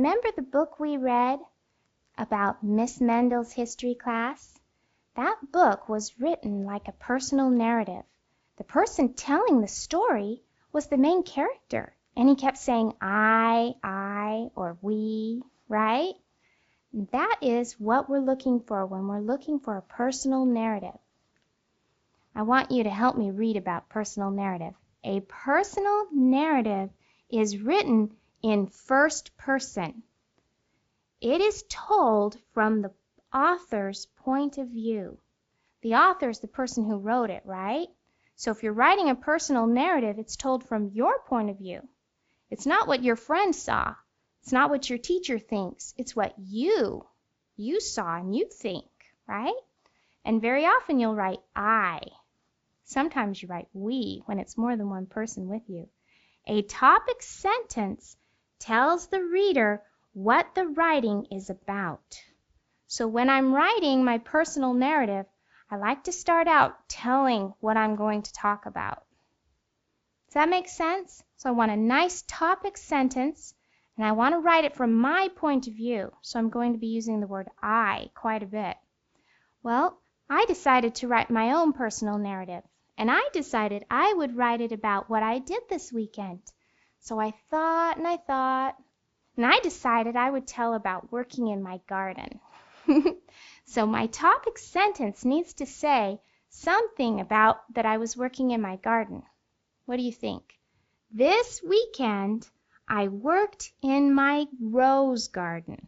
remember the book we read about Miss Mendel's history class? That book was written like a personal narrative. The person telling the story was the main character, and he kept saying I, or we, right? That is what we're looking for when we're looking for a personal narrative. I want you to help me read about personal narrative. A personal narrative is written in first person. It is told from the author's point of view. The author is the person who wrote it, right? So if you're writing a personal narrative, it's told from your point of view. It's not what your friend saw. It's not what your teacher thinks. It's what you saw and you think, right? And very often you'll write I. Sometimes you write we when it's more than one person with you. A topic sentence tells the reader what the writing is about. So when I'm writing my personal narrative, I like to start out telling what I'm going to talk about. Does that make sense? So I want a nice topic sentence, and I want to write it from my point of view. So I'm going to be using the word I quite a bit. Well, I decided to write my own personal narrative, and I decided I would write it about what I did this weekend. So I thought, and I decided I would tell about working in my garden. So my topic sentence needs to say something about that I was working in my garden. What do you think? This weekend, I worked in my rose garden.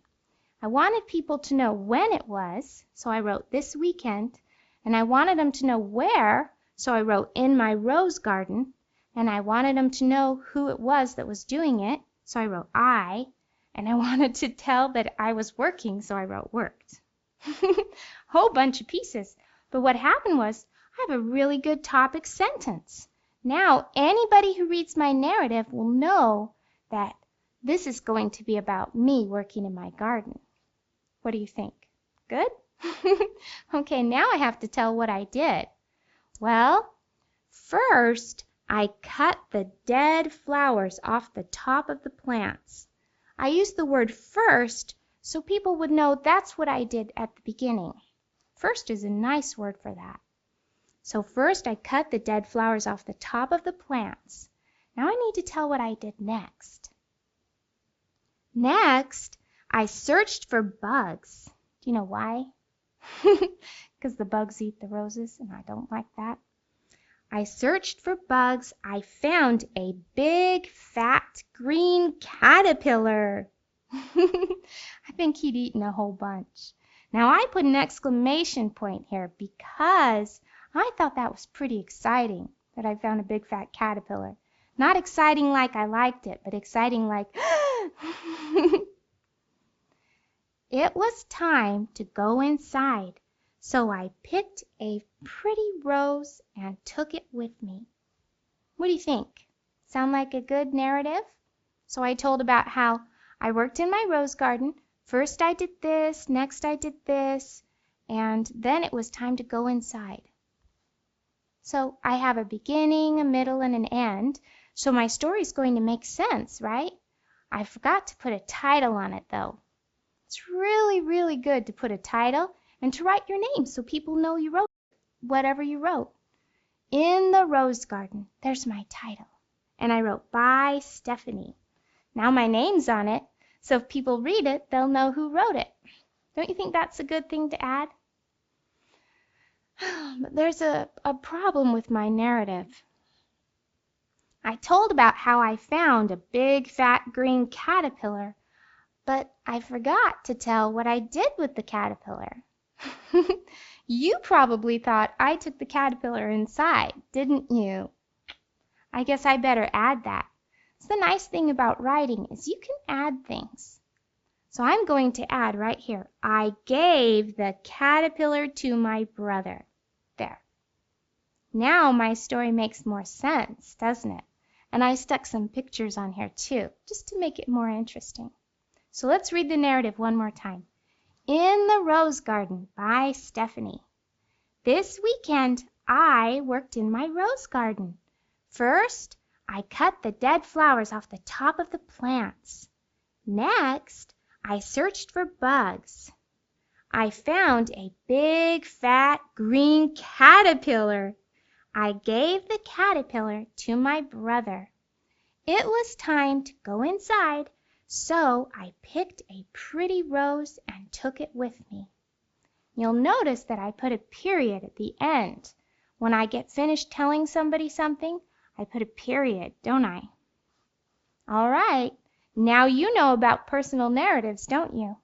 I wanted people to know when it was, so I wrote this weekend, and I wanted them to know where, so I wrote in my rose garden, and I wanted them to know who it was that was doing it, so I wrote I, and I wanted to tell that I was working, so I wrote worked. Whole bunch of pieces. But what happened was I have a really good topic sentence. Now anybody who reads my narrative will know that this is going to be about me working in my garden. What do you think? Good? Okay, now I have to tell what I did. Well, first I cut the dead flowers off the top of the plants. I used the word first so people would know that's what I did at the beginning. First is a nice word for that. So first I cut the dead flowers off the top of the plants. Now I need to tell what I did next. Next, I searched for bugs. Do you know why? Because the bugs eat the roses, and I don't like that. I searched for bugs. I found a big, fat, green caterpillar. I think he'd eaten a whole bunch. Now I put an exclamation point here because I thought that was pretty exciting, that I found a big, fat caterpillar. Not exciting like I liked it, but exciting like, It was time to go inside, so I picked a pretty rose and took it with me. What do you think? Sound like a good narrative? So I told about how I worked in my rose garden. First I did this, next I did this, and then it was time to go inside. So I have a beginning, a middle, and an end, so my story is going to make sense, right? I forgot to put a title on it, though. It's really, really good to put a title and to write your name so people know you wrote whatever you wrote. In the rose garden, there's my title. And I wrote, by Stephanie. Now my name's on it, so if people read it, they'll know who wrote it. Don't you think that's a good thing to add? But there's a problem with my narrative. I told about how I found a big, fat, green caterpillar, but I forgot to tell what I did with the caterpillar. You probably thought I took the caterpillar inside, didn't you? I guess I better add that. So the nice thing about writing is you can add things. So I'm going to add right here, I gave the caterpillar to my brother. There. Now my story makes more sense, doesn't it? And I stuck some pictures on here too, just to make it more interesting. So let's read the narrative one more time. In the Rose Garden by Stephanie. This weekend, I worked in my rose garden. First, I cut the dead flowers off the top of the plants. Next, I searched for bugs. I found a big, fat, green caterpillar. I gave the caterpillar to my brother. It was time to go inside, so I picked a pretty rose and took it with me. You'll notice that I put a period at the end. When I get finished telling somebody something, I put a period, don't I? All right, now you know about personal narratives, don't you?